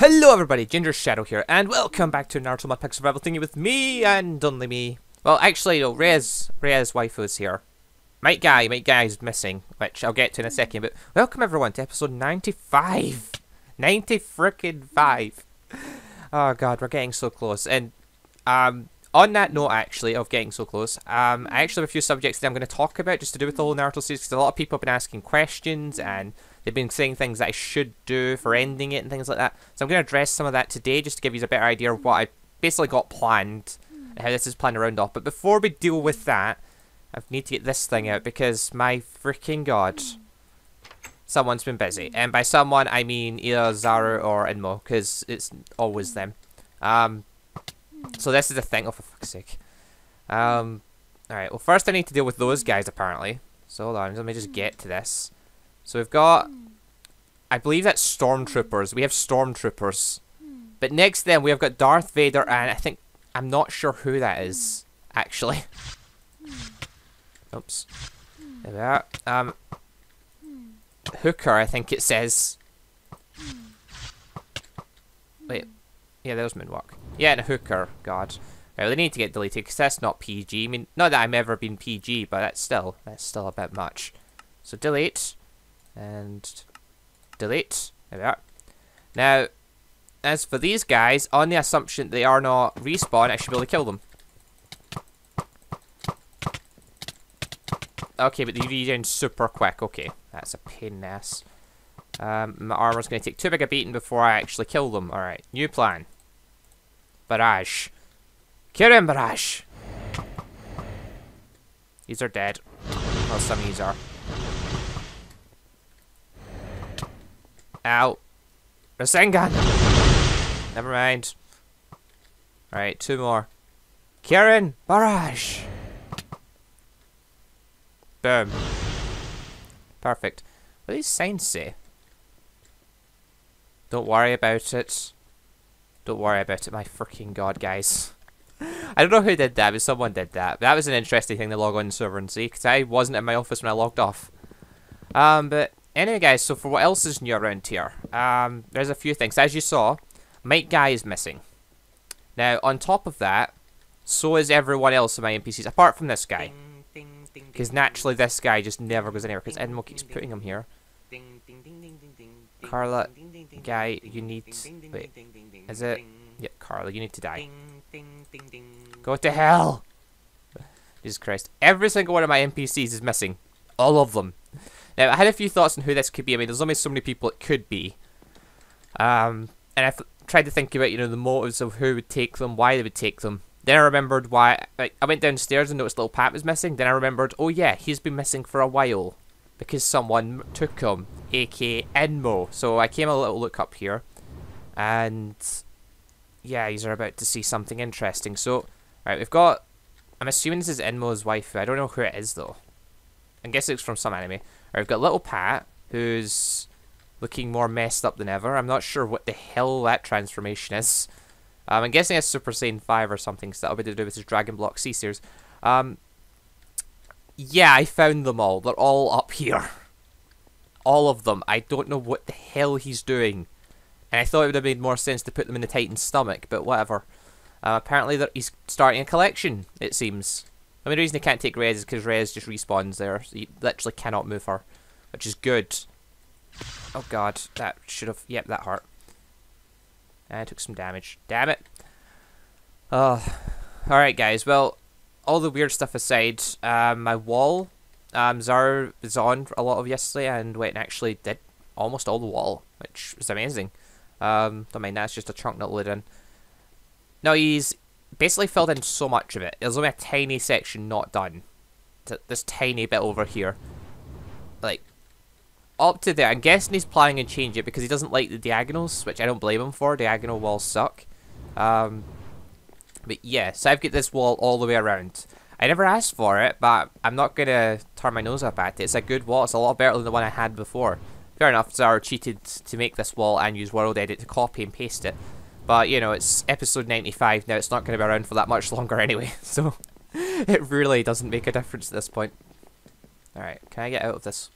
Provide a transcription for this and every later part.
Hello everybody, Gingershadow here, and welcome back to Naruto Modded Survival thingy with me, and only me. Well, actually, no, Rhea's waifu's here. My guy's missing, which I'll get to in a second, but welcome everyone to episode 95. 90 frickin' 5. Oh god, we're getting so close, and, on that note, actually, of getting so close, I actually have a few subjects that I'm going to talk about, just to do with the whole Naruto series, because a lot of people have been asking questions, and they've been saying things that I should do for ending it and things like that. So I'm going to address some of that today, just to give you a better idea of what I basically got planned, and how this is planned around off. But before we deal with that, I need to get this thing out, because my freaking god, someone's been busy. And by someone, I mean either Zaru or Inmo, because it's always them. So this is the thing. Oh, for fuck's sake. Alright, well first I need to deal with those guys, apparently. So hold on, let me just get to this. So we've got, I believe that's Stormtroopers. We have Stormtroopers. But next then we have got Darth Vader, and I'm not sure who that is, actually. Oops. There we are. Hooker, I think it says. Wait. Yeah, there's Moonwalk. Yeah, and a Hooker. God. Right, they need to get deleted, because that's not PG. I mean, not that I've ever been PG, but that's still a bit much. So delete. And delete. There we are. Now, as for these guys, on the assumption they are not respawn, I should be able to kill them. Okay, but they regen super quick. Okay, that's a pain in the ass. My armor's going to take too big a beating before I actually kill them. Alright, new plan. Barrage. Kirin barrage. These are dead. Well, some of these are. Ow. Rasengan! Never mind. Alright, two more. Kirin barrage! Boom. Perfect. What do these signs say? Don't worry about it. Don't worry about it, my freaking god, guys. I don't know who did that, but someone did that. That was an interesting thing to log on to server and see, because I wasn't in my office when I logged off. But anyway, guys, so for what else is new around here, there's a few things. As you saw, Mike Guy is missing. Now, on top of that, so is everyone else in my NPCs, apart from this guy. Because naturally, this guy just never goes anywhere, because Enmo keeps putting him here. Carla, Guy, you need... Wait, is it? Yep, Carla, you need to die. Go to hell! Jesus Christ. Every single one of my NPCs is missing. All of them. Now, I had a few thoughts on who this could be. I mean, there's only so many people it could be. And I've tried to think about, you know, the motives of who would take them, why they would take them. Then I remembered why... Like, I went downstairs and noticed little Pat was missing. Then I remembered, oh yeah, he's been missing for a while. Because someone took him, aka Enmo. So I came a little look up here. And... yeah, you're about to see something interesting. So, alright, we've got... I'm assuming this is Enmo's wife. I don't know who it is, though. I guess it's from some anime. Alright, we've got little Pat, who's looking more messed up than ever. I'm not sure what the hell that transformation is. I'm guessing it's Super Saiyan 5 or something, so that'll be to do with his Dragon Block C series. Yeah, I found them all. They're all up here. All of them. I don't know what the hell he's doing. And I thought it would have made more sense to put them in the Titan's stomach, but whatever. Apparently he's starting a collection, it seems. The only reason he can't take Rez is because Rez just respawns there. So he literally cannot move her, which is good. Oh god, that should have... Yep, that hurt. And I took some damage. Damn it. Alright guys, well, all the weird stuff aside, my wall, Zaru was on a lot of yesterday and went and actually did almost all the wall, which was amazing. Don't mind, that's just a chunk not lit in. No, he's basically filled in so much of it. There's only a tiny section not done. This tiny bit over here. Like, up to there. I'm guessing he's planning to change it because he doesn't like the diagonals, which I don't blame him for. Diagonal walls suck. But yeah, so I've got this wall all the way around. I never asked for it, but I'm not going to turn my nose up at it. It's a good wall. It's a lot better than the one I had before. Fair enough, Zaru cheated to make this wall and use World Edit to copy and paste it. But, you know, it's episode 95 now. It's not going to be around for that much longer anyway. So, it really doesn't make a difference at this point. Alright, can I get out of this?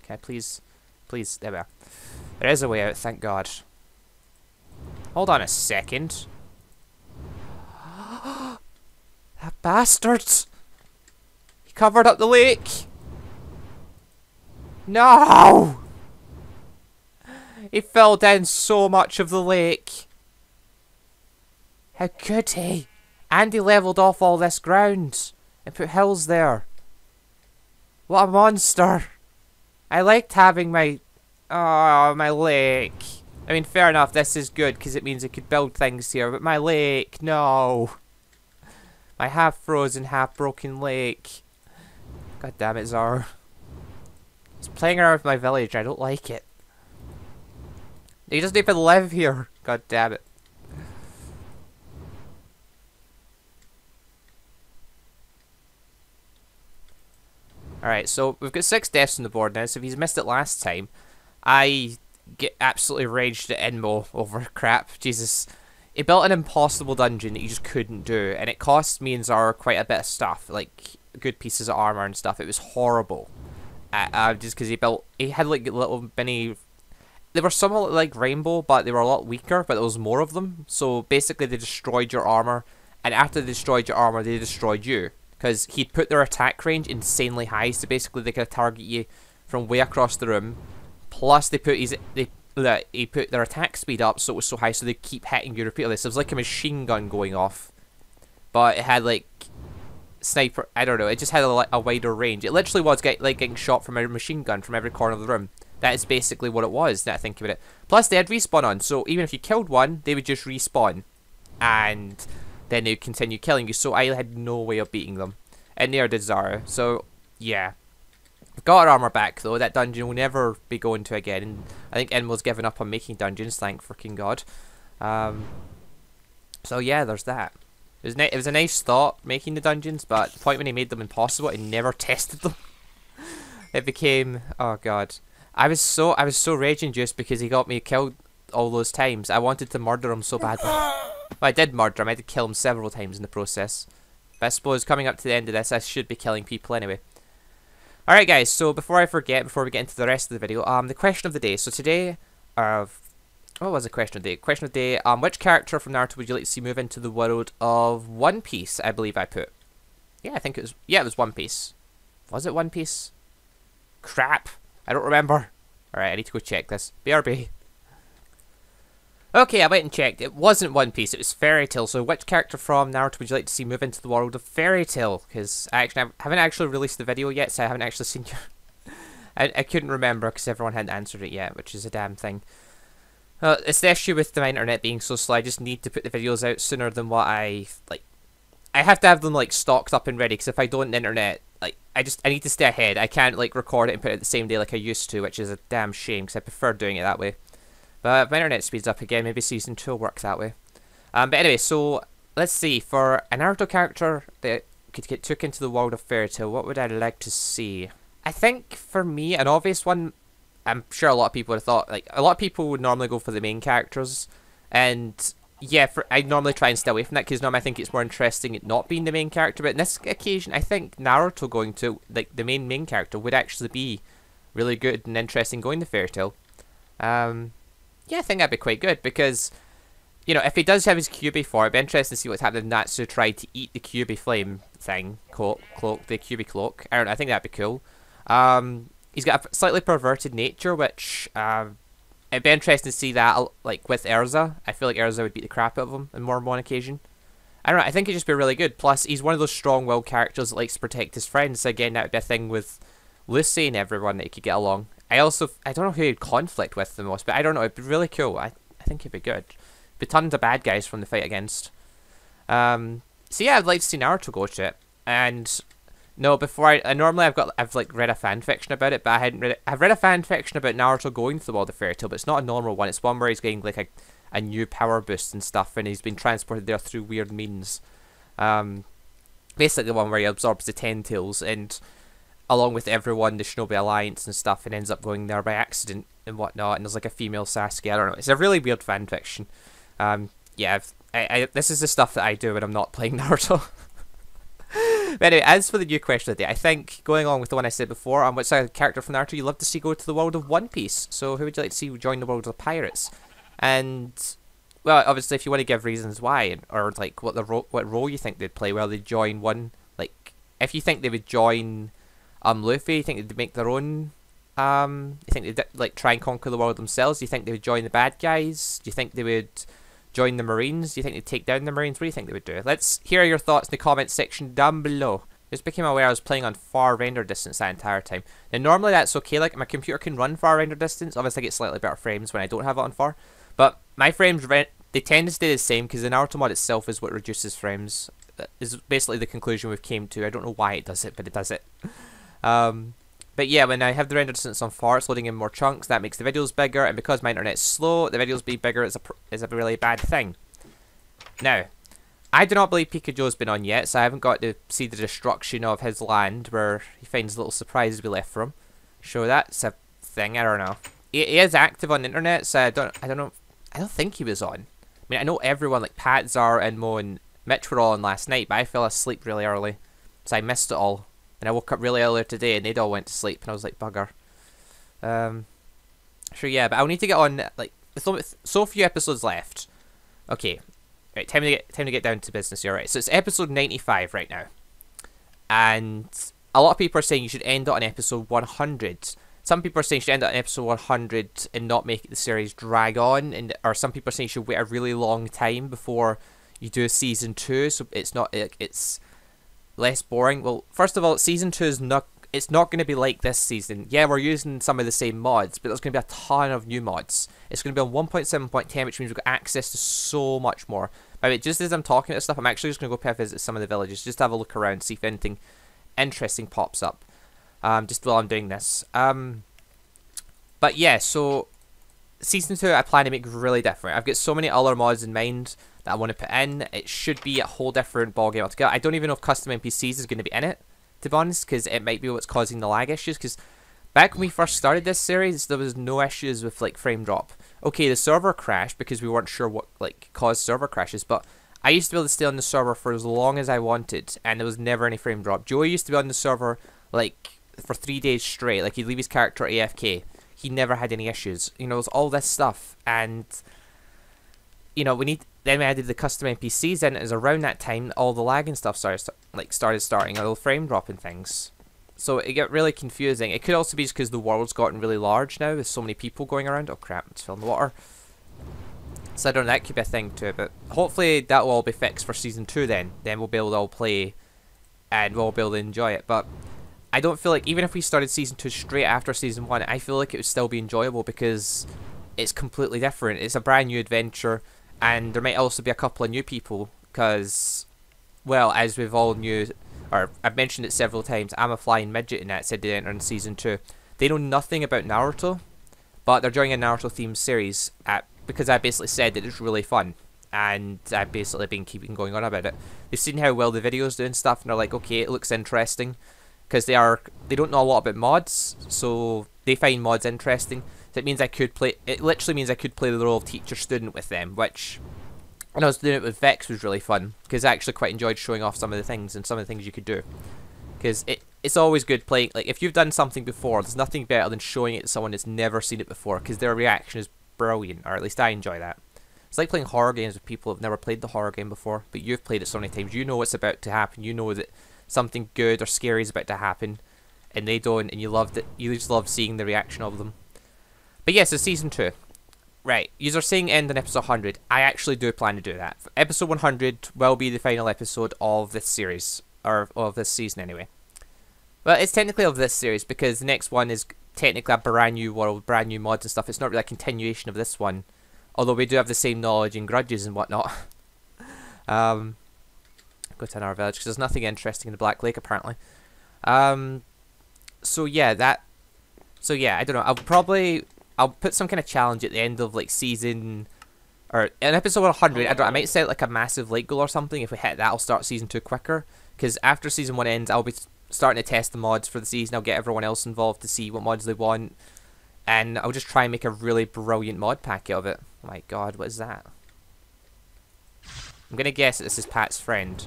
Can I please? Please, there we are. There is a way out, thank God. Hold on a second. That bastard! He covered up the lake! No! He fell down so much of the lake. How could he? And he levelled off all this ground and put hills there. What a monster! I liked having my... oh, my lake. I mean, fair enough, this is good because it means I could build things here, but my lake, no. My half-frozen, half-broken lake. God damn it, Zara. He's playing around with my village, I don't like it. He doesn't even live here. God damn it. Alright, so we've got 6 deaths on the board now, so if he's missed it last time, I get absolutely raged at Inmo over crap. Jesus. He built an impossible dungeon that he just couldn't do, and it cost me and Zara quite a bit of stuff, like good pieces of armor and stuff. It was horrible. Just because he had like little mini... They were somewhat like Rainbow, but they were a lot weaker, but there was more of them. So basically they destroyed your armor, and after they destroyed your armor, they destroyed you. Because he'd put their attack range insanely high, so basically they could target you from way across the room. Plus they put he put their attack speed up so it was so high so they keep hitting you repeatedly. So it was like a machine gun going off. But it had like sniper, I don't know, it just had a wider range. It literally was getting shot from a machine gun from every corner of the room. That is basically what it was, now I think about it. Plus they had respawn on, so even if you killed one, they would just respawn. And then they would continue killing you, so I had no way of beating them. And neither did Zara, so yeah. Got our armor back though, that dungeon will never be going to again, and I think Inmo's given up on making dungeons, thank freaking god. So yeah, there's that. It was a nice thought, making the dungeons, but the point when he made them impossible, he never tested them. It became, oh god. I was so raging just because he got me killed all those times. I wanted to murder him so badly. Well, I did murder him, I did kill him several times in the process. But I suppose coming up to the end of this, I should be killing people anyway. Alright guys, so before I forget, before we get into the rest of the video, the question of the day. So today, what was the question of the day? Question of the day, which character from Naruto would you like to see move into the world of One Piece, I believe I put. Yeah, I think it was, yeah, it was One Piece. Was it One Piece? Crap, I don't remember. Alright, I need to go check this. BRB. Okay, I went and checked. It wasn't One Piece, it was Fairy Tail. So which character from Naruto would you like to see move into the world of Fairy Tail? Because I haven't actually released the video yet, so I haven't actually seen you. I couldn't remember because everyone hadn't answered it yet, which is a damn thing. It's the issue with my internet being so slow. I just need to put the videos out sooner than what I have to have them like stocked up and ready, because if I don't, the internet, like, I need to stay ahead. I can't like record it and put it the same day like I used to, which is a damn shame because I prefer doing it that way. But if my internet speeds up again, maybe Season 2 will work that way. But anyway, so let's see. For a Naruto character that could get took into the world of Fairy Tail, what would I like to see? I think for me, an obvious one, I'm sure a lot of people would have thought, like, a lot of people would normally go for the main characters. And yeah, I normally try and stay away from that because normally I think it's more interesting it not being the main character. But in this occasion, I think Naruto going to, like, the main character would actually be really good and interesting going to Fairy Tail. Yeah, I think that'd be quite good because, you know, if he does have his Kyuubi form, it'd be interesting to see what's happening if Natsu tried to eat the Kyuubi flame thing, cloak, the Kyuubi cloak. I don't know, I think that'd be cool. He's got a slightly perverted nature, which, it'd be interesting to see that, like, with Erza. I feel like Erza would beat the crap out of him on more than one occasion. I don't know, I think he'd just be really good. Plus, he's one of those strong-willed characters that likes to protect his friends. So again, that would be a thing with Lucy and everyone that he could get along. I don't know who he'd conflict with the most, but I don't know, it'd be really cool. I think it'd be good. Be tons of bad guys from the fight against. So yeah, I'd like to see Naruto go to it. And no, before normally I've like read a fan fiction about it, but I hadn't read it. I've read a fan fiction about Naruto going to the world of Fairy Tail, but it's not a normal one. It's one where he's getting like a new power boost and stuff, and he's been transported there through weird means. Basically the one where he absorbs the 10 tails and along with everyone, the Shinobi Alliance and stuff, and ends up going there by accident and whatnot, and there's like a female Sasuke, I don't know, it's a really weird fan fiction. Yeah, this is the stuff that I do when I'm not playing Naruto. But anyway, as for the new question of the day, I think, going on with the one I said before, on which character from Naruto you'd love to see go to the world of One Piece, so who would you like to see join the world of the pirates? And well, obviously, if you want to give reasons why, or like what role you think they'd play, where they join one, like if you think they would join Luffy, you think they'd make their own. You think they'd like try and conquer the world themselves? Do you think they would join the bad guys? Do you think they would join the Marines? Do you think they'd take down the Marines? What do you think they would do? Let's hear your thoughts in the comments section down below. Just became aware I was playing on far render distance that entire time. Now normally that's okay, like my computer can run far render distance. Obviously I get slightly better frames when I don't have it on far. But my frames, they tend to stay the same because the Naruto mod itself is what reduces frames. That is basically the conclusion we've came to. I don't know why it does it, but it does it. But yeah, when I have the render distance on far, it's loading in more chunks. That makes the videos bigger, and because my internet's slow, the videos being bigger is a really bad thing. Now, I do not believe Pikachu's been on yet, so I haven't got to see the destruction of his land where he finds little surprises we left for him. So that's a thing. I don't know. He is active on the internet, so I don't know. I don't think he was on. I mean, I know everyone like Pat, Zar, and Mo, and Mitch were all on last night, but I fell asleep really early, so I missed it all. And I woke up really earlier today and they'd all went to sleep and I was like, bugger. Sure, yeah, but I'll need to get on, like, with so few episodes left. Okay, right, time to get down to business here, right? So it's episode 95 right now. And a lot of people are saying you should end it on episode 100. Some people are saying you should end it on episode 100 and not make the series drag on. Or some people are saying you should wait a really long time before you do season 2, so it's not, it's less boring. Well, first of all, season 2 is not going to be like this season. Yeah, we're using some of the same mods, but there's going to be a ton of new mods. It's going to be on 1.7.10, which means we've got access to so much more. By the way, just as I'm talking about stuff, I'm actually just going to go visit some of the villages, just have a look around, see if anything interesting pops up. Just while I'm doing this. But yeah, so season 2 I plan to make really different. I've got so many other mods in mind that I want to put in. It should be a whole different ballgame altogether. I don't even know if custom NPCs is going to be in it, to be honest, because it might be what's causing the lag issues. Because back when we first started this series, there was no issues with like frame drop. Okay, the server crashed because we weren't sure what like caused server crashes, but I used to be able to stay on the server for as long as I wanted, and there was never any frame drop. Joey used to be on the server like for 3 days straight. Like he'd leave his character AFK. He never had any issues. You know, it was all this stuff, and you know, then we added the custom NPCs in. It was around that time all the lag and stuff started starting, a little frame drop and things. So it got really confusing. It could also be just because the world's gotten really large now with so many people going around. Oh crap, it's filling the water. So I don't know, that could be a thing too, but hopefully that will all be fixed for season 2 then. Then we'll be able to all play and we'll be able to enjoy it. But I don't feel like, even if we started season 2 straight after season 1, I feel like it would still be enjoyable because it's completely different. It's a brand new adventure, and there might also be a couple of new people because, well, as we've all knew, or I've mentioned it several times, I'm a flying midget in that said they enter in season 2. They know nothing about Naruto, but they're joining a Naruto themed series because I basically said that it's really fun, and I've basically been keeping going on about it. They've seen how well the videos do and stuff, and they're like, okay, it looks interesting. Because they don't know a lot about mods, so they find mods interesting. So it means it literally means I could play the role of teacher-student with them, which, when I was doing it with Vex, was really fun. Because I actually quite enjoyed showing off some of the things and some of the things you could do. Because it's always good playing, like, if you've done something before, there's nothing better than showing it to someone that's never seen it before, because their reaction is brilliant, or at least I enjoy that. It's like playing horror games with people who've never played the horror game before, but you've played it so many times, you know what's about to happen, you know that something good or scary is about to happen, and they don't, and you loved it. You just love seeing the reaction of them. But yes, it's season 2. Right, you're saying end on episode 100. I actually do plan to do that. Episode 100 will be the final episode of this series, or of this season anyway. Well, it's technically of this series because the next one is technically a brand new world, brand new mods and stuff. It's not really a continuation of this one, although we do have the same knowledge and grudges and whatnot. Go to another village because there's nothing interesting in the Black Lake apparently. So yeah, I don't know. I'll put some kind of challenge at the end of like season, or in episode 100. I might set like a massive lake goal or something. If we hit that, I'll start season 2 quicker. Because after season 1 ends, I'll be starting to test the mods for the season. I'll get everyone else involved to see what mods they want, and I'll just try and make a really brilliant mod pack out of it. Oh my god, what is that? I'm gonna guess that this is Pat's friend.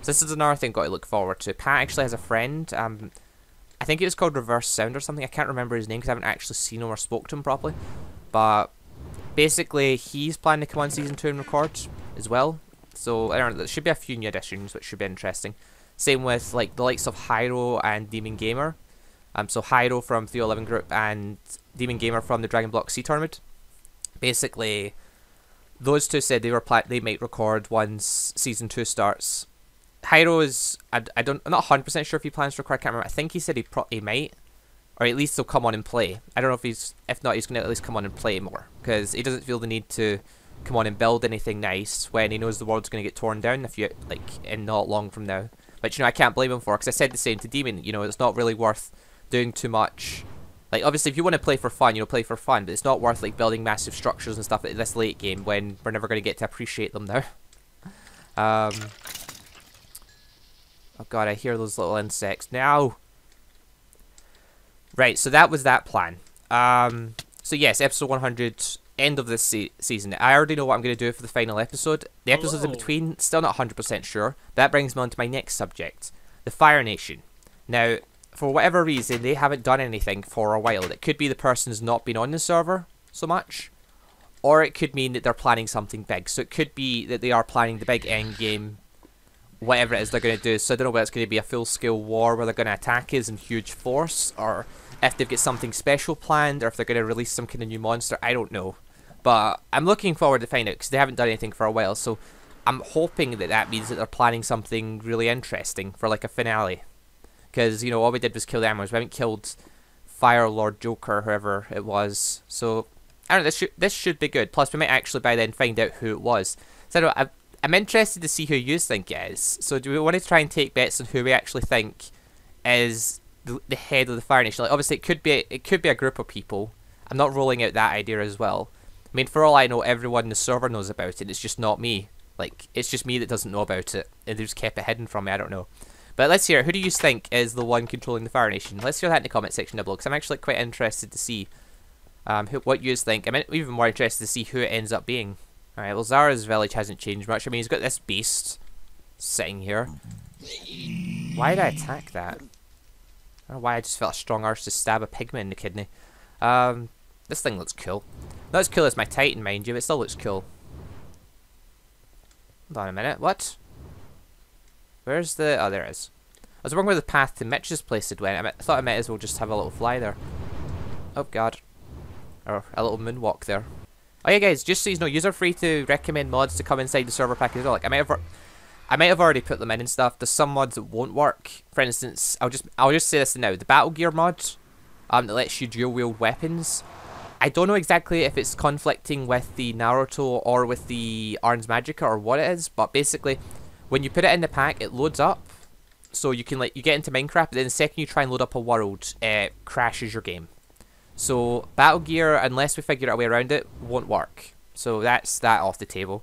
So this is another thing I've got to look forward to. Pat actually has a friend. I think it was called Reverse Sound or something. I can't remember his name because I haven't actually seen him or spoke to him properly. But basically he's planning to come on season 2 and record as well. So I don't know, there should be a few new additions which should be interesting. Same with like the likes of Hyro and Demon Gamer. So Hyro from 311 Group and Demon Gamer from the Dragon Block C tournament. Basically, those two said they might record once season 2 starts. Hyro is I'm not 100% sure if he plans to record. I can't remember. I think he said he might, or at least he'll come on and play. I don't know if not, he's gonna at least come on and play more because he doesn't feel the need to come on and build anything nice when he knows the world's gonna get torn down in not long from now. But I can't blame him for it because I said the same to Demon. It's not really worth doing too much. Like, obviously, if you want to play for fun, play for fun, but it's not worth, like, building massive structures and stuff at this late game when we're never going to get to appreciate them now. Oh god, I hear those little insects now. Right, so that was that plan. So yes, episode 100, end of this season. I already know what I'm going to do for the final episode. The episodes in between, still not 100% sure. That brings me on to my next subject, the Fire Nation. Now, for whatever reason, they haven't done anything for a while. It could be the person's not been on the server so much, or it could mean that they're planning something big. So it could be that they are planning the big end game, whatever it is they're going to do. So I don't know whether it's going to be a full-scale war where they're going to attack us in huge force, or if they've got something special planned, or if they're going to release some kind of new monster. I don't know. But I'm looking forward to find out, because they haven't done anything for a while. So I'm hoping that that means that they're planning something really interesting for like a finale. Because, all we did was kill the animals. We haven't killed Fire Lord Joker, whoever it was. So, I don't know, this should be good. Plus, we might actually by then find out who it was. So, I don't know, I'm interested to see who you think it is. So, do we want to try and take bets on who we actually think is the head of the Fire Nation? Like, obviously, it could be a group of people. I'm not rolling out that idea as well. I mean, for all I know, everyone in the server knows about it. It's just not me. Like, it's just me that doesn't know about it. And they just kept it hidden from me. I don't know. But let's hear, who do you think is the one controlling the Fire Nation? Let's hear that in the comment section down below, because I'm actually quite interested to see what you think. I'm even more interested to see who it ends up being. Alright, well, Zara's village hasn't changed much. I mean, he's got this beast sitting here. Why did I attack that? I don't know why I just felt a strong urge to stab a pigman in the kidney. This thing looks cool. Not as cool as my Titan, mind you, but it still looks cool. Hold on a minute, what? Where's the... oh, there it is. I was wondering where the path to Mitch's place had went. I thought I might as well just have a little fly there. Oh, God. Or a little moonwalk there. Oh, yeah, guys, just so you know, you're free to recommend mods to come inside the server pack as well. Like, I might have already put them in and stuff. There's some mods that won't work. For instance, I'll just say this now. The Battle Gear mod, that lets you dual-wield weapons. I don't know exactly if it's conflicting with the Naruto or with the Arns Magica or what it is, but basically, when you put it in the pack, it loads up. So you can you get into Minecraft, but then the second you try and load up a world, it crashes your game. So Battle Gear, unless we figure out a way around it, won't work. So that's that off the table.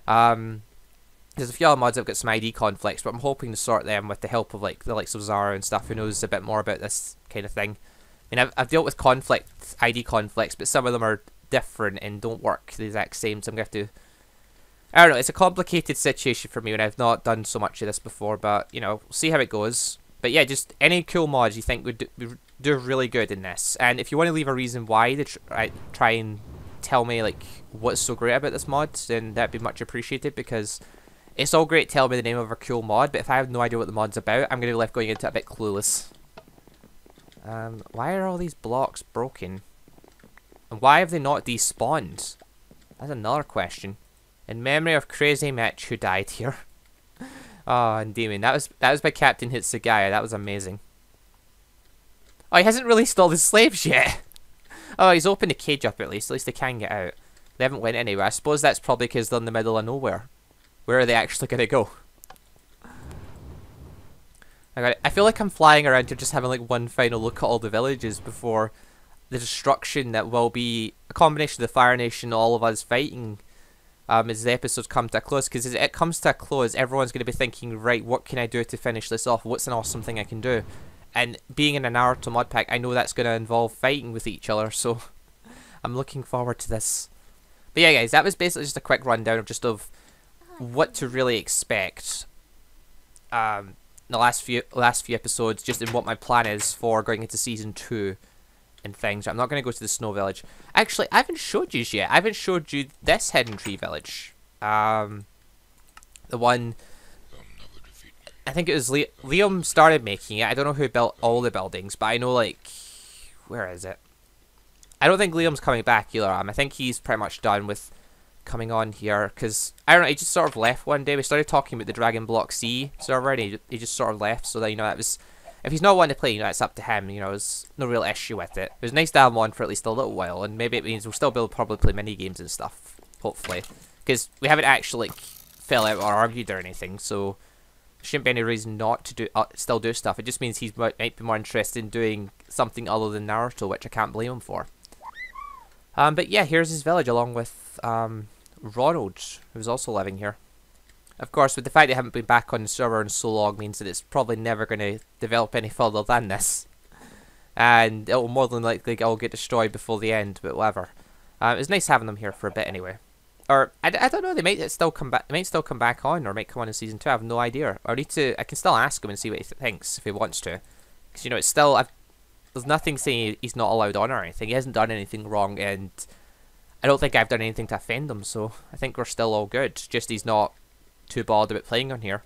There's a few other mods that have got some ID conflicts, but I'm hoping to sort them with the help of like the likes of Zara and stuff, who knows a bit more about this kind of thing. I mean, I've dealt with ID conflicts, but some of them are different and don't work the exact same. So I'm gonna have to. I don't know, it's a complicated situation for me when I've not done so much of this before, but, we'll see how it goes. But yeah, just any cool mods you think would do really good in this. And if you want to leave a reason why, try and tell me, like, what's so great about this mod, then that'd be much appreciated, because it's all great telling me the name of a cool mod, but if I have no idea what the mod's about, I'm going to be left going into it a bit clueless. Why are all these blocks broken? And why have they not despawned? That's another question. In memory of Crazy Mitch, who died here. Oh, and Demon. That was by Captain Hitsugaya. That was amazing. Oh, he hasn't released all the slaves yet. Oh, he's opened the cage up at least. At least they can get out. They haven't went anywhere. I suppose that's probably because they're in the middle of nowhere. Where are they actually going to go? I feel like I'm flying around here just having like one final look at all the villages before the destruction that will be a combination of the Fire Nation, all of us fighting. As the episodes come to a close, because as it comes to a close, everyone's going to be thinking, right, what can I do to finish this off? What's an awesome thing I can do? And being in a Naruto mod pack, I know that's going to involve fighting with each other, so I'm looking forward to this. But yeah, guys, that was basically just a quick rundown of what to really expect. The last few episodes, just in what my plan is for going into season 2. and things. I'm not going to go to the snow village. Actually, I haven't showed you yet. I haven't showed you this hidden tree village. The one... I think it was Liam started making it. I don't know who built all the buildings, but I know, like... Where is it? I don't think Liam's coming back either. I think he's pretty much done with coming on here, because, I don't know, he just sort of left one day. We started talking about the Dragon Block C server, and he just sort of left, so that, you know, that was... If he's not wanting to play, you know, it's up to him, you know, there's no real issue with it. It was nice to have him on for at least a little while, and maybe it means we'll still be able to probably play mini-games and stuff, hopefully. Because we haven't actually, like, fell out or argued or anything, so... There shouldn't be any reason not to do still do stuff. It just means he might be more interested in doing something other than Naruto, which I can't blame him for. But yeah, here's his village along with Ronald, who's also living here. Of course, with the fact they haven't been back on the server in so long means that it's probably never going to develop any further than this. And it'll more than likely all get destroyed before the end, but whatever. It was nice having them here for a bit anyway. Or, I don't know, they might still come back. They might still come back on, or might come on in season 2. I have no idea. I can still ask him and see what he thinks if he wants to, because you know it's still. There's nothing saying he's not allowed on or anything. He hasn't done anything wrong, and I don't think I've done anything to offend him. So I think we're still all good. Just he's not too bothered about playing on here.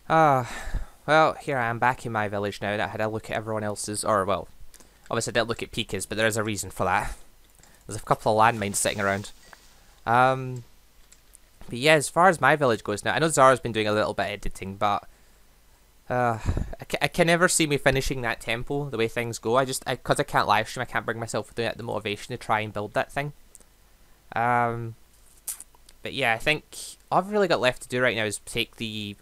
Well, here I am back in my village now. I had a look at everyone else's, or well, obviously I didn't look at Pika's, but there is a reason for that. There's a couple of landmines sitting around. But yeah, as far as my village goes now, I know Zara's been doing a little bit of editing, but I can never see me finishing that temple the way things go. Because I can't live stream, I can't bring myself to do it, the motivation to try and build that thing. But yeah, I think all I've really got left to do right now is take the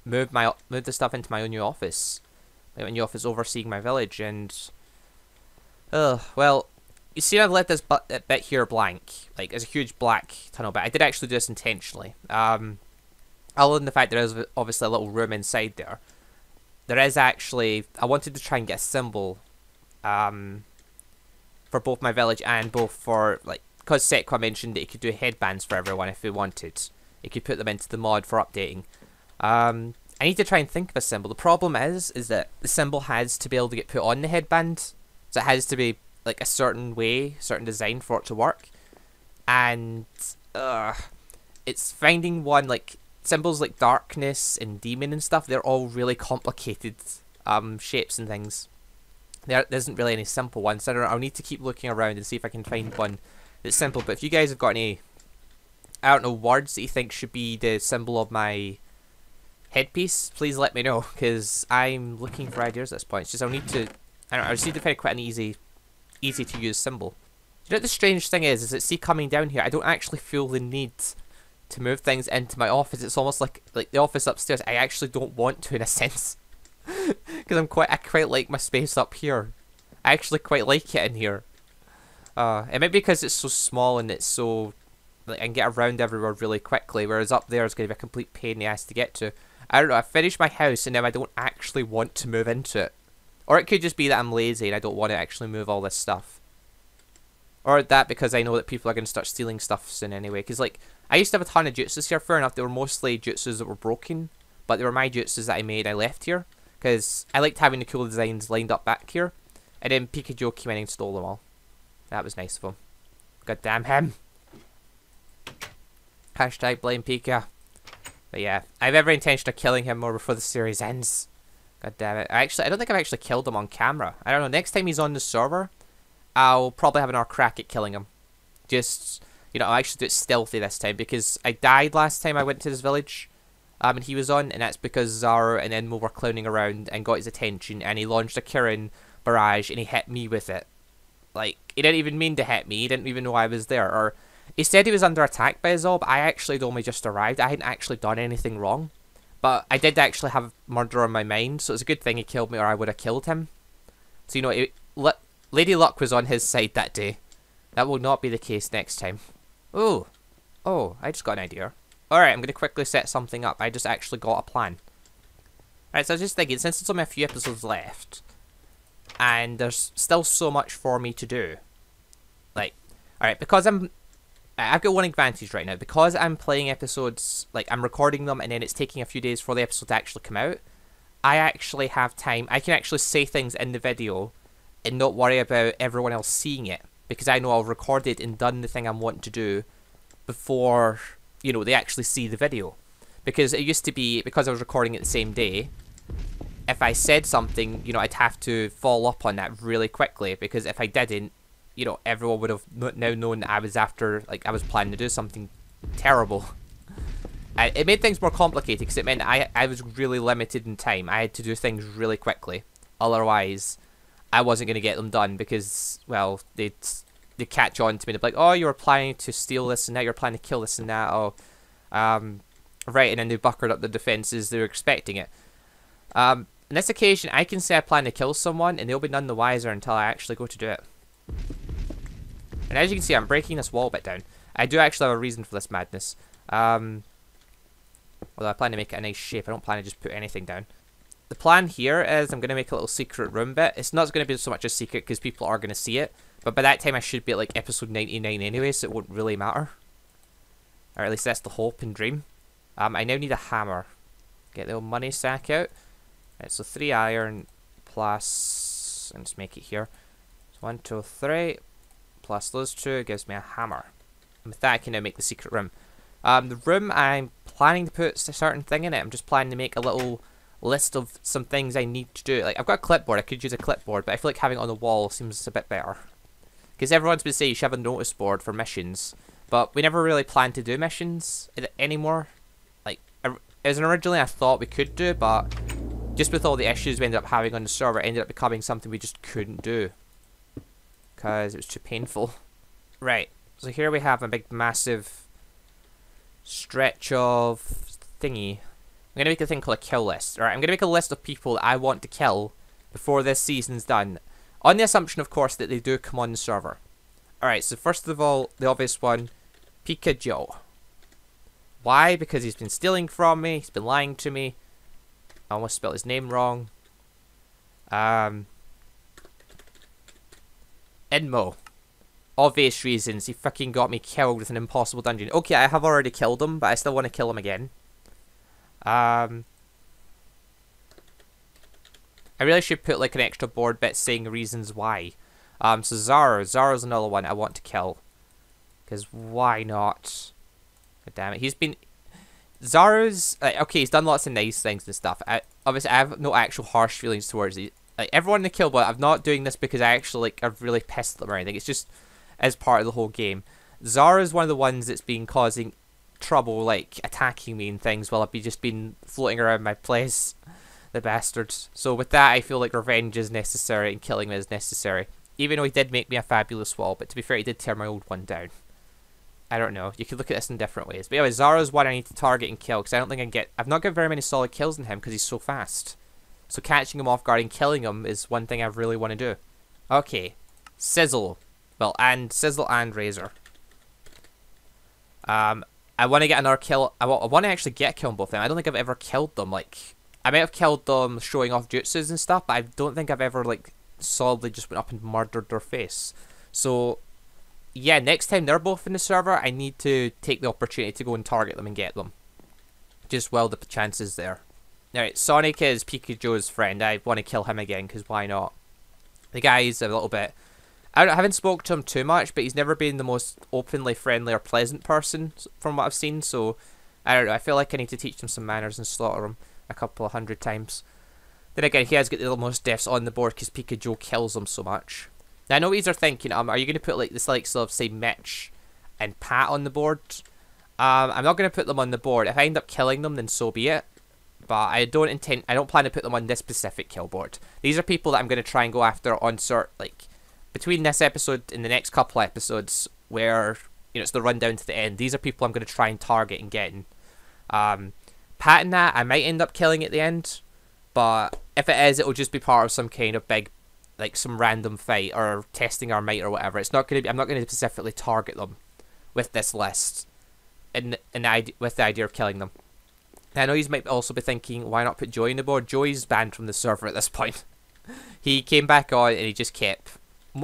move the stuff into my own new office, my new office overseeing my village, and well. You see, I've left this bit here blank. Like, there's a huge black tunnel, but I did actually do this intentionally. Other than the fact there is obviously a little room inside there, there is actually... I wanted to try and get a symbol for both my village and both for, like... Because Sekwa mentioned that he could do headbands for everyone if he wanted. He could put them into the mod for updating. I need to try and think of a symbol. The problem is that the symbol has to be able to get put on the headband. So it has to be... like a certain way, certain design for it to work, and it's finding one, like symbols like darkness and demon and stuff. They're all really complicated shapes and things. There isn't really any simple ones. So I'll need to keep looking around and see if I can find one that's simple. But if you guys have got any, I don't know, words that you think should be the symbol of my headpiece, please let me know, because I'm looking for ideas at this point. It's just I'll need to, I don't know, I just need to find quite an easy to use symbol. You know what the strange thing is that see, coming down here, I don't actually feel the need to move things into my office. It's almost like the office upstairs. I actually don't want to, in a sense, because I quite like my space up here. I actually quite like it in here. It might be because it's so small and it's so like I can get around everywhere really quickly, whereas up there is going to be a complete pain in the ass to get to. I don't know. I finished my house and now I don't actually want to move into it. Or it could just be that I'm lazy and I don't want to actually move all this stuff. Or that because I know that people are going to start stealing stuff soon anyway. Because, like, I used to have a ton of jutsus here. Fair enough, they were mostly jutsus that were broken. But they were my jutsus that I made I left here. Because I liked having the cool designs lined up back here. And then Pikachu came in and stole them all. That was nice of him. God damn him. Hashtag blame Pika. But yeah, I have every intention of killing him more before the series ends. God damn it. I don't think I've actually killed him on camera. I don't know, next time he's on the server, I'll probably have another crack at killing him. Just, you know, I'll actually do it stealthy this time, because I died last time I went to this village, and he was on, and that's because Zara and Enmo were clowning around and got his attention, and he launched a Kirin barrage, and he hit me with it. Like, he didn't even mean to hit me, he didn't even know I was there, or... He said he was under attack by his all, but I actually had only just arrived. I hadn't actually done anything wrong. But I did actually have murder on my mind, so it's a good thing he killed me or I would have killed him. So, you know, Lady Luck was on his side that day. That will not be the case next time. Oh, I just got an idea. Alright, I'm going to quickly set something up. I just actually got a plan. Alright, so I was just thinking, since there's only a few episodes left, and there's still so much for me to do. Like, alright, because I've got one advantage right now. Because I'm playing episodes, like, I'm recording them and then it's taking a few days for the episode to actually come out, I actually have time. I can actually say things in the video and not worry about everyone else seeing it, because I know I've recorded and done the thing I'm wanting to do before, you know, they actually see the video. Because it used to be, because I was recording it the same day, if I said something, you know, I'd have to follow up on that really quickly, because if I didn't, you know, everyone would have now known that I was after, like, I was planning to do something terrible. It made things more complicated, because it meant I was really limited in time. I had to do things really quickly. Otherwise, I wasn't going to get them done, because, well, they'd catch on to me. They'd be like, oh, you were planning to steal this and that, you're planning to kill this and that, oh, right, and then they buckered up the defenses, they were expecting it. On this occasion, I can say I plan to kill someone, and they'll be none the wiser until I actually go to do it. And as you can see, I'm breaking this wall bit down. I do actually have a reason for this madness. Although I plan to make it a nice shape, I don't plan to just put anything down. The plan here is I'm going to make a little secret room bit. It's not going to be so much a secret because people are going to see it. But by that time I should be at like episode 99 anyway, so it won't really matter. Or at least that's the hope and dream. I now need a hammer. Get the old money sack out. Right, so 3 iron plus... let's make it here. So 1, 2, 3. Plus those 2 gives me a hammer. And with that I can now make the secret room. The room, I'm planning to put a certain thing in it. I'm just planning to make a little list of some things I need to do. Like, I've got a clipboard. I could use a clipboard, but I feel like having it on the wall seems a bit better. Because everyone's been saying you should have a notice board for missions. But we never really planned to do missions anymore. Like, it was originally I thought we could do, but just with all the issues we ended up having on the server, it ended up becoming something we just couldn't do. Because it was too painful. Right, so here we have a big massive stretch of thingy. I'm going to make a thing called a kill list. Alright, I'm going to make a list of people that I want to kill before this season's done. On the assumption, of course, that they do come on the server. Alright, so first of all, the obvious one, Pikachu. Why? Because he's been stealing from me, he's been lying to me. I almost spelled his name wrong. Inmo. Obvious reasons, he fucking got me killed with an impossible dungeon. Okay, I have already killed him, but I still want to kill him again. I really should put like an extra board bit saying reasons why. So Zara's another one I want to kill. Because why not? God damn it, he's been... Zara's... okay, he's done lots of nice things and stuff. Obviously, I have no actual harsh feelings towards it. Like, everyone in the kill bot, I'm not doing this because I actually, like, I've really pissed them or anything. It's just as part of the whole game. Zara's one of the ones that's been causing trouble, like, attacking me and things while I've just been floating around my place. The bastards. So with that, I feel like revenge is necessary and killing him is necessary. Even though he did make me a fabulous wall, but to be fair, he did tear my old one down. I don't know. You could look at this in different ways. But anyway, Zara's one I need to target and kill, because I don't think I can get... I've not got very many solid kills on him, because he's so fast. So catching him off guard and killing him is one thing I really want to do. Okay. Sizzle. Well, and Sizzle and Razor. I want to get another kill. I want to actually get a kill on both of them. I don't think I've ever killed them. Like, I might have killed them showing off jutsus and stuff, but I don't think I've ever, like, solidly just went up and murdered their face. So... yeah, next time they're both in the server, I need to take the opportunity to go and target them and get them. Just while the chances there. Alright, Sonic is Pikachu's friend. I want to kill him again, because why not? The guy's a little bit... I haven't spoke to him too much, but he's never been the most openly friendly or pleasant person from what I've seen, so... I don't know, I feel like I need to teach him some manners and slaughter him a couple of 100 times. Then again, he has got the most deaths on the board because Pikachu kills him so much. Now, I know what you're thinking, are you going to put like this likes of, say, Mitch and Pat on the board? I'm not going to put them on the board. If I end up killing them, then so be it. But I don't plan to put them on this specific kill board. These are people that I'm going to try and go after on like, between this episode and the next couple episodes where, you know, it's the rundown to the end. These are people I'm going to try and target and get in. Pat and that, I might end up killing at the end. But if it is, it'll just be part of some kind of big, like some random fight or testing our might or whatever. It's not going to be. I'm not going to specifically target them with this list, with the idea of killing them. I know you might also be thinking, why not put Joey on the board? Joey's banned from the server at this point. He came back on and he just kept.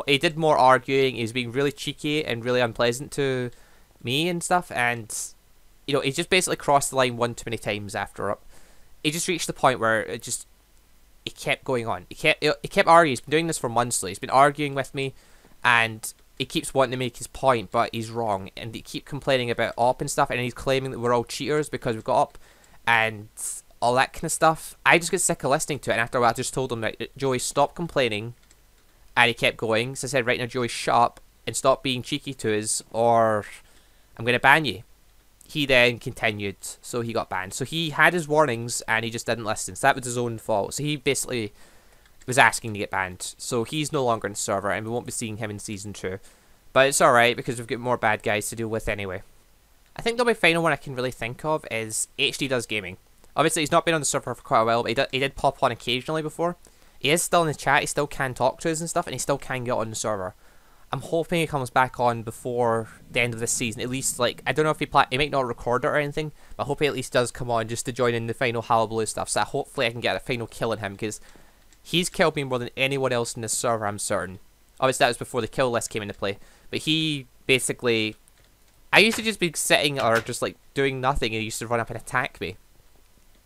He did more arguing. He was being really cheeky and really unpleasant to me and stuff. And you know, he just basically crossed the line one too many times after it. He just reached the point where it just. he kept going on. He kept arguing. He's been doing this for months. He's been arguing with me, and he keeps wanting to make his point, but he's wrong. And he keep complaining about op and stuff, and he's claiming that we're all cheaters because we've got op and all that kind of stuff. I just get sick of listening to it, and after a while I just told him that Joey, stop complaining, and he kept going. So I said, right now, Joey, shut up and stop being cheeky to us, or I'm going to ban you. He then continued, so he got banned. So he had his warnings, and he just didn't listen. So that was his own fault. So he basically was asking to get banned. So he's no longer in the server, and we won't be seeing him in Season 2. But it's alright, because we've got more bad guys to deal with anyway. I think the only final one I can really think of is HD Does Gaming. Obviously, he's not been on the server for quite a while, but he did pop on occasionally before. He is still in the chat, he still can talk to us and stuff, and he still can get on the server. I'm hoping he comes back on before the end of this season. At least, like, I don't know if he might not record it or anything, but I hope he at least does come on just to join in the final hullabaloo stuff. So hopefully I can get a final kill on him, because he's killed me more than anyone else in this server, I'm certain. Obviously, that was before the kill list came into play. But he basically... I used to just be sitting or just, like, doing nothing, and he used to run up and attack me.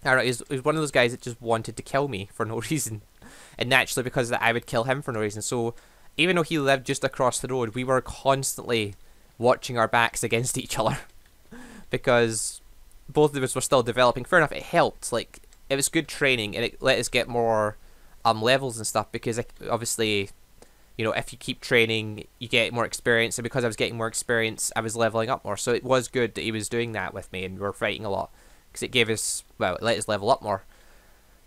Alright, he was one of those guys that just wanted to kill me for no reason. And naturally, because of that, I would kill him for no reason. So even though he lived just across the road, we were constantly watching our backs against each other. Because both of us were still developing. Fair enough, it helped. Like, it was good training, and it let us get more levels and stuff. Because, obviously, you know, if you keep training, you get more experience. And because I was getting more experience, I was leveling up more. So it was good that he was doing that with me, and we were fighting a lot. Because it gave us, well, it let us level up more.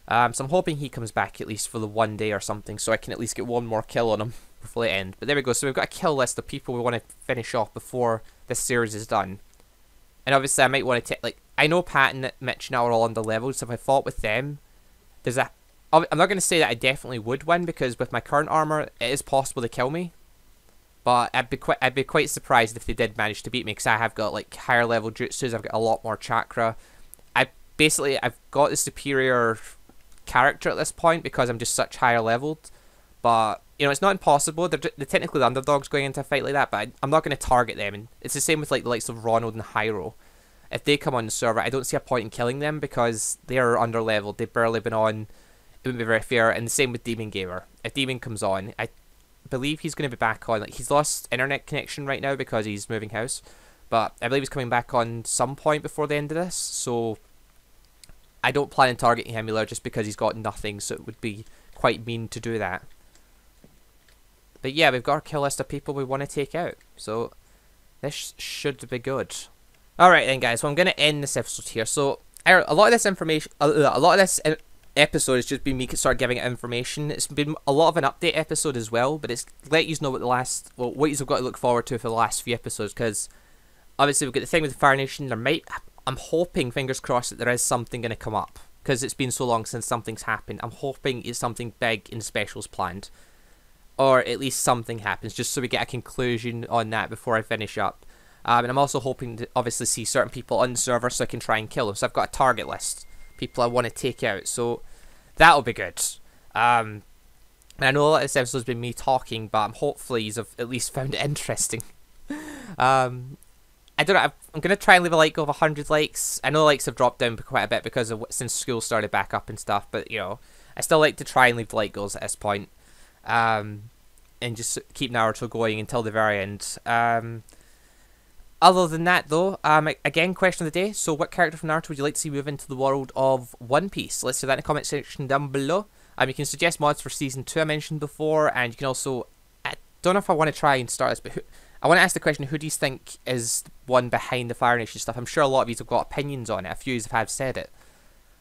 So I'm hoping he comes back at least for the one day or something, so I can at least get one more kill on him before the end. But there we go, so we've got a kill list of people we want to finish off before this series is done. And obviously I might want to take, like, I know Pat and Mitch now are all under levels, so if I fought with them, there's a... I'm not going to say that I definitely would win, because with my current armor, it is possible to kill me. But I'd be quite surprised if they did manage to beat me, because I have got, like, higher level jutsus, I've got a lot more chakra. I've got the superior character at this point because I'm just such higher leveled, but you know, it's not impossible. They're technically the underdogs going into a fight like that, but I'm not going to target them. And it's the same with like the likes of Ronald and Hyro. If they come on the server, I don't see a point in killing them because they're under leveled. They've barely been on. It wouldn't be very fair. And the same with Demon Gamer. If Demon comes on, I believe he's going to be back on. Like, he's lost internet connection right now because he's moving house, but I believe he's coming back on some point before the end of this. So I don't plan on targeting him either just because he's got nothing, so it would be quite mean to do that. But yeah, we've got our kill list of people we want to take out, so this should be good. Alright then guys, so I'm going to end this episode here. So a lot of this information, a lot of this episode has just been me start giving it information. It's been a lot of an update episode as well, but it's let you know what what you've got to look forward to for the last few episodes, because obviously we've got the thing with the Fire Nation. I'm hoping, fingers crossed, that there is something going to come up, because it's been so long since something's happened. I'm hoping it's something big and specials planned, or at least something happens, just so we get a conclusion on that before I finish up. And I'm also hoping to obviously see certain people on the server so I can try and kill them. So I've got a target list, people I want to take out, so that'll be good. And I know a lot of this episode has been me talking, but hopefully you've at least found it interesting. I don't know, I'm going to try and leave a like of 100 likes. I know likes have dropped down quite a bit because of since school started back up and stuff, but you know, I still like to try and leave the like goals at this point. And just keep Naruto going until the very end. Other than that though, again, question of the day, so what character from Naruto would you like to see move into the world of One Piece? Let's do that in the comment section down below. You can suggest mods for Season 2 I mentioned before, and you can also, I don't know if I want to try and start this, but I want to ask the question, who do you think is one behind the Fire Nation stuff? I'm sure a lot of you have got opinions on it. A few have said it.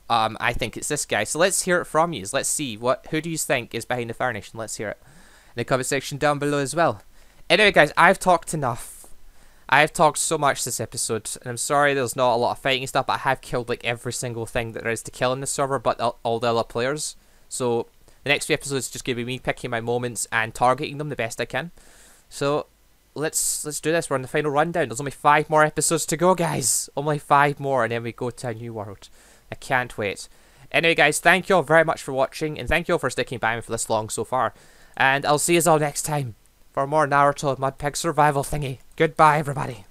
I think it's this guy. So let's hear it from you. Let's see, who do you think is behind the Fire Nation? Let's hear it in the comment section down below as well. Anyway guys, I've talked enough. I've talked so much this episode, and I'm sorry there's not a lot of fighting stuff, but I have killed like every single thing that there is to kill in this server, but all the other players. So the next few episodes is just going to be me picking my moments and targeting them the best I can. So let's do this. We're on the final rundown. There's only 5 more episodes to go, guys. Only 5 more, and then we go to a new world. I can't wait. Anyway, guys, thank you all very much for watching, and thank you all for sticking by me for this long so far. And I'll see you all next time for more Naruto Modpack Survival thingy. Goodbye, everybody.